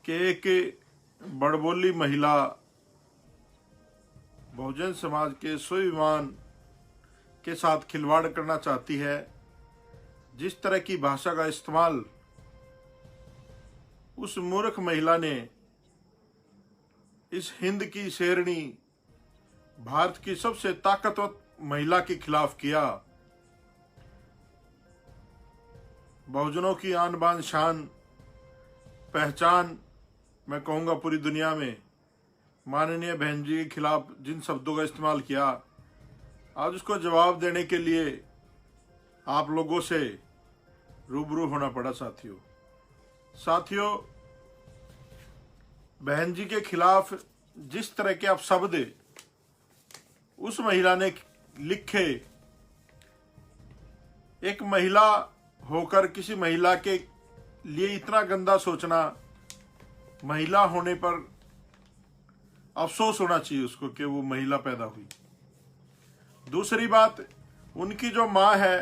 कि एक बड़बोली महिला बहुजन समाज के स्वाभिमान के साथ खिलवाड़ करना चाहती है। जिस तरह की भाषा का इस्तेमाल उस मूर्ख महिला ने इस हिंद की शेरनी भारत की सबसे ताकतवर महिला के खिलाफ किया, बहुजनों की आन बान शान पहचान मैं कहूँगा पूरी दुनिया में माननीय बहन जी के खिलाफ जिन शब्दों का इस्तेमाल किया, आज उसको जवाब देने के लिए आप लोगों से रूबरू होना पड़ा। साथियों, बहन जी के खिलाफ जिस तरह के अपशब्द उस महिला ने लिखे, एक महिला होकर किसी महिला के लिए इतना गंदा सोचना, महिला होने पर अफसोस होना चाहिए उसको कि वो महिला पैदा हुई। दूसरी बात, उनकी जो माँ है,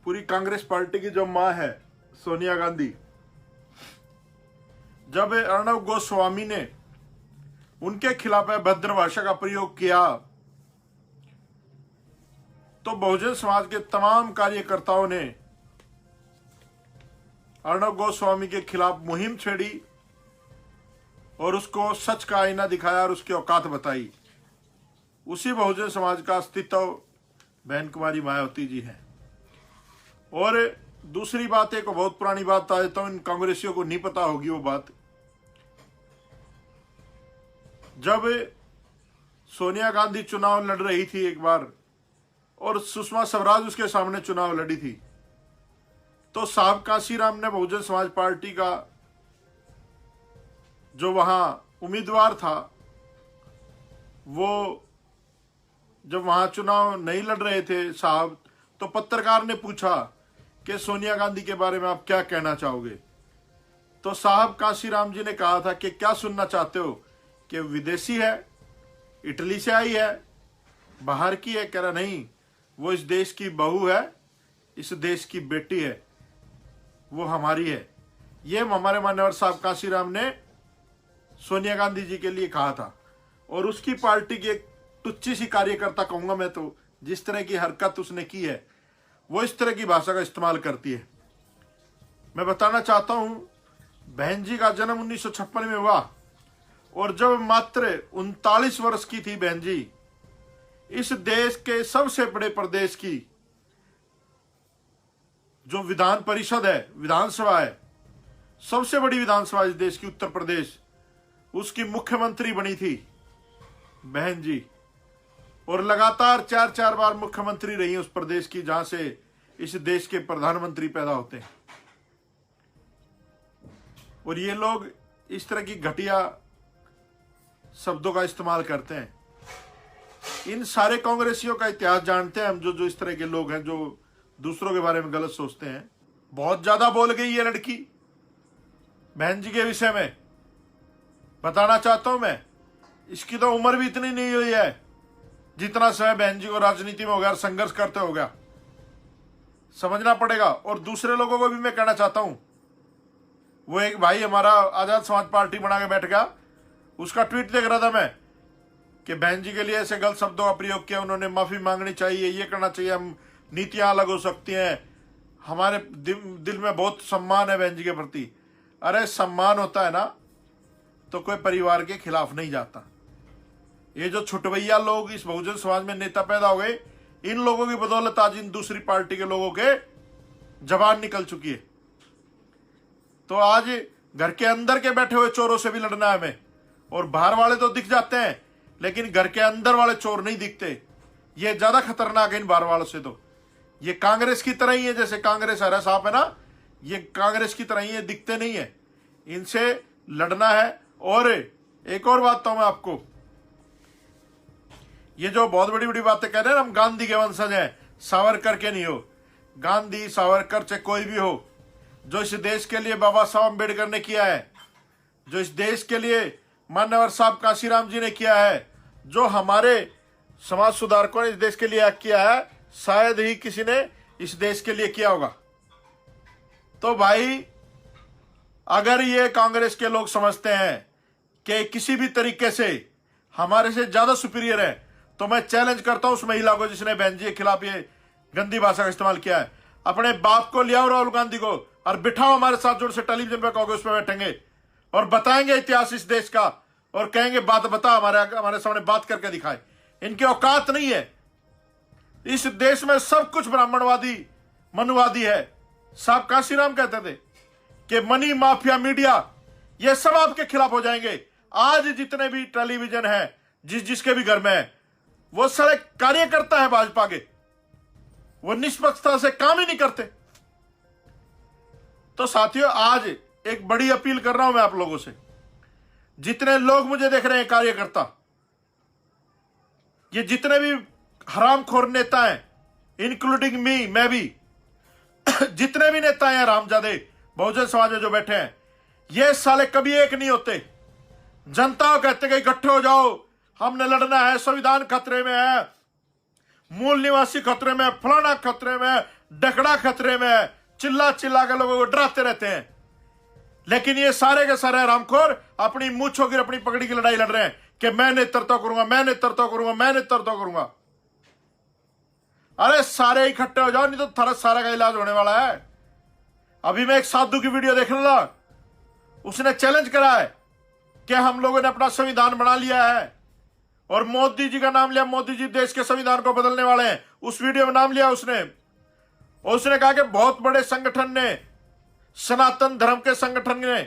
पूरी कांग्रेस पार्टी की जो माँ है सोनिया गांधी, जब अर्णब गोस्वामी ने उनके खिलाफ अभद्र भाषा का प्रयोग किया तो बहुजन समाज के तमाम कार्यकर्ताओं ने अर्णब गोस्वामी के खिलाफ मुहिम छेड़ी और उसको सच का आईना दिखाया और उसकी औकात बताई। उसी बहुजन समाज का अस्तित्व बहन कुमारी मायावती जी है। और दूसरी बात, एक बहुत पुरानी बात बता देता हूं, इन कांग्रेसियों को नहीं पता होगी वो बात। जब सोनिया गांधी चुनाव लड़ रही थी एक बार और सुषमा स्वराज उसके सामने चुनाव लड़ी थी, तो साहब काशीराम ने बहुजन समाज पार्टी का जो वहां उम्मीदवार था, वो जब वहां चुनाव नहीं लड़ रहे थे साहब, तो पत्रकार ने पूछा कि सोनिया गांधी के बारे में आप क्या कहना चाहोगे। तो साहब काशीराम जी ने कहा था कि क्या सुनना चाहते हो, कि विदेशी है, इटली से आई है, बाहर की है। कह रहा नहीं, वो इस देश की बहू है, इस देश की बेटी है, वो हमारी है। ये हमारे मान्यवर साहब काशीराम ने सोनिया गांधी जी के लिए कहा था। और उसकी पार्टी की एक टुच्ची सी कार्यकर्ता कहूंगा मैं तो, जिस तरह की हरकत उसने की है, वो इस तरह की भाषा का इस्तेमाल करती है। मैं बताना चाहता हूं, बहन जी का जन्म 1956 में हुआ और जब मात्र 39 वर्ष की थी बहन जी, इस देश के सबसे बड़े प्रदेश की जो विधान परिषद है, विधानसभा है, सबसे बड़ी विधानसभा इस देश की उत्तर प्रदेश, उसकी मुख्यमंत्री बनी थी बहन जी। और लगातार 4-4 बार मुख्यमंत्री रही उस प्रदेश की जहां से इस देश के प्रधानमंत्री पैदा होते हैं। और ये लोग इस तरह की घटिया शब्दों का इस्तेमाल करते हैं। इन सारे कांग्रेसियों का इतिहास जानते हैं हम, जो इस तरह के लोग हैं जो दूसरों के बारे में गलत सोचते हैं। बहुत ज्यादा बोल गई ये लड़की बहन जी के विषय में। बताना चाहता हूं मैं, इसकी तो उम्र भी इतनी नहीं हुई है जितना समय बहन जी को राजनीति में हो गया, संघर्ष करते हो गया। समझना पड़ेगा। और दूसरे लोगों को भी मैं कहना चाहता हूं, वो एक भाई हमारा आजाद समाज पार्टी बना के बैठ गया, उसका ट्वीट देख रहा था मैं कि बहन जी के लिए ऐसे गलत शब्दों का प्रयोग किया, उन्होंने माफी मांगनी चाहिए, ये करना चाहिए, हम नीतियां अलग हो सकती हैं, हमारे दिल में बहुत सम्मान है बहन जी के प्रति। अरे सम्मान होता है ना तो कोई परिवार के खिलाफ नहीं जाता। ये जो छुटवैया लोग इस बहुजन समाज में नेता पैदा हो गए, इन लोगों की बदौलत आज इन दूसरी पार्टी के लोगों के जबान निकल चुकी है। तो आज घर के अंदर के बैठे हुए चोरों से भी लड़ना है हमें। और बाहर वाले तो दिख जाते हैं, लेकिन घर के अंदर वाले चोर नहीं दिखते। ये ज्यादा खतरनाक है इन बाहर वालों से। तो ये कांग्रेस की तरह ही है, जैसे कांग्रेस हरा सांप है ना, ये कांग्रेस की तरह ही है, दिखते नहीं है। इनसे लड़ना है। और एक और बात तो मैं आपको, ये जो बहुत बड़ी बड़ी बातें कह रहे हैं, हम गांधी के वंशज हैं, सावरकर के नहीं हो। गांधी सावरकर चाहे कोई भी हो, जो इस देश के लिए बाबा साहब अम्बेडकर ने किया है, जो इस देश के लिए मान्यवर साहब काशीराम जी ने किया है, जो हमारे समाज सुधारकों ने इस देश के लिए किया है, शायद ही किसी ने इस देश के लिए किया होगा। तो भाई अगर ये कांग्रेस के लोग समझते हैं कि किसी भी तरीके से हमारे से ज्यादा सुपीरियर है, तो मैं चैलेंज करता हूं उस महिला को जिसने बहन जी के खिलाफ ये गंदी भाषा का इस्तेमाल किया है, अपने बाप को ले आओ राहुल गांधी को और बिठाओ हमारे साथ, जोर से टेलीविजन पे कहोगे उस पर बैठेंगे और बताएंगे इतिहास इस देश का और कहेंगे बात बता, हमारे सामने बात करके दिखाए। इनकी औकात नहीं है। इस देश में सब कुछ ब्राह्मणवादी मनुवादी है। साहब काशीराम कहते थे कि मनी माफिया मीडिया ये सब आपके खिलाफ हो जाएंगे। आज जितने भी टेलीविजन है जिसके भी घर में है, वो सारे कार्यकर्ता है भाजपा के, वो निष्पक्षता से काम ही नहीं करते। तो साथियों, आज एक बड़ी अपील कर रहा हूं मैं आप लोगों से, जितने लोग मुझे देख रहे हैं कार्यकर्ता, ये जितने भी हरामखोर नेता हैं इंक्लूडिंग मी, मैं भी, जितने भी नेता हैं रामजादे बहुजन समाज में जो बैठे हैं, ये साले कभी एक नहीं होते। जनता कहते कि इकट्ठे हो जाओ, हमने लड़ना है, संविधान खतरे में है, मूल निवासी खतरे में, फलाना खतरे में, डकड़ा खतरे में, चिल्ला चिल्ला के लोगों को डराते रहते हैं। लेकिन ये सारे के सारे रामखोर अपनी मूंछों की अपनी पगड़ी की लड़ाई लड़ रहे हैं कि मैं नेतृत्व करूंगा, मैं नेतृत्व करूंगा, मैं नेतृत्व करूंगा। अरे सारे इकट्ठे हो जाओ, नहीं तो थारा सारा का इलाज होने वाला है। अभी मैं एक साधु की वीडियो देख रहा, उसने चैलेंज करा है कि हम लोगों ने अपना संविधान बना लिया है और मोदी जी का नाम लिया, मोदी जी देश के संविधान को बदलने वाले हैं। उस वीडियो में नाम लिया उसने कहा कि बहुत बड़े संगठन ने, सनातन धर्म के संगठन ने,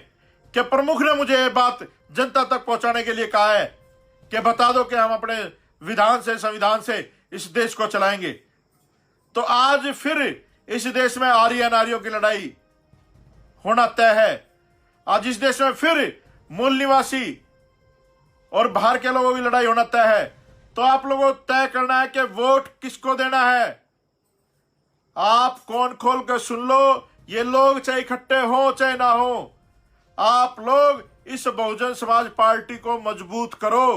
के प्रमुख ने मुझे ये बात जनता तक पहुंचाने के लिए कहा है कि बता दो कि हम अपने विधान से, संविधान से इस देश को चलाएंगे। तो आज फिर इस देश में आर्य नारियों की लड़ाई होना तय है। आज इस देश में फिर मूल निवासी और बाहर के लोगों की लड़ाई होना तय है। तो आप लोगों को तय करना है कि वोट किसको देना है। आप कौन खोल कर सुन लो, ये लोग चाहे इकट्ठे हो चाहे ना हो, आप लोग इस बहुजन समाज पार्टी को मजबूत करो।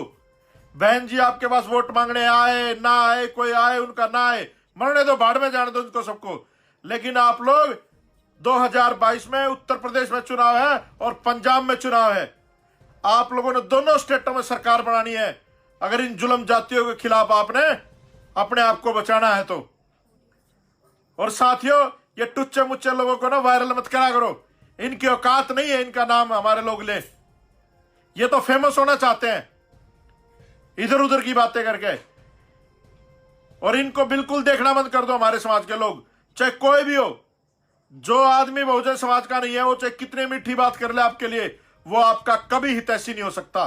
बहन जी आपके पास वोट मांगने आए ना आए, कोई आए उनका ना आए, मरने दो, भाड़ में जाने दो उनको सबको। लेकिन आप लोग 2022 में उत्तर प्रदेश में चुनाव है और पंजाब में चुनाव है। आप लोगों ने दोनों स्टेटों में सरकार बनानी है अगर इन जुल्म जातियों के खिलाफ आपने अपने आप को बचाना है तो। और साथियों, ये टुच्चे मुच्चे लोगों को ना वायरल मत करा करो, इनकी औकात नहीं है इनका नाम हमारे लोग ले। ये तो फेमस होना चाहते हैं इधर उधर की बातें करके। और इनको बिल्कुल देखना बंद कर दो हमारे समाज के लोग, चाहे कोई भी हो। जो आदमी बहुजन समाज का नहीं है, वो चाहे कितनी मीठी बात कर ले आपके लिए, वो आपका कभी हितैषी नहीं हो सकता।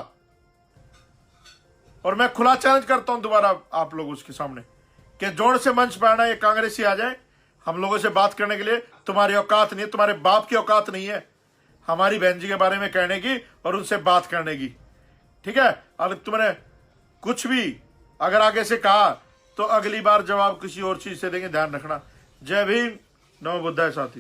और मैं खुला चैलेंज करता हूं दोबारा आप लोग उसके सामने कि जोर से मंच पर आना, ये कांग्रेसी आ जाए हम लोगों से बात करने के लिए। तुम्हारी औकात नहीं है, तुम्हारे बाप की औकात नहीं है हमारी बहन जी के बारे में कहने की और उनसे बात करने की। ठीक है, अगर तुमने कुछ भी अगर आगे से कहा तो अगली बार जवाब किसी और चीज से देंगे, ध्यान रखना। जय भीम, नमो बुद्धाय साथी।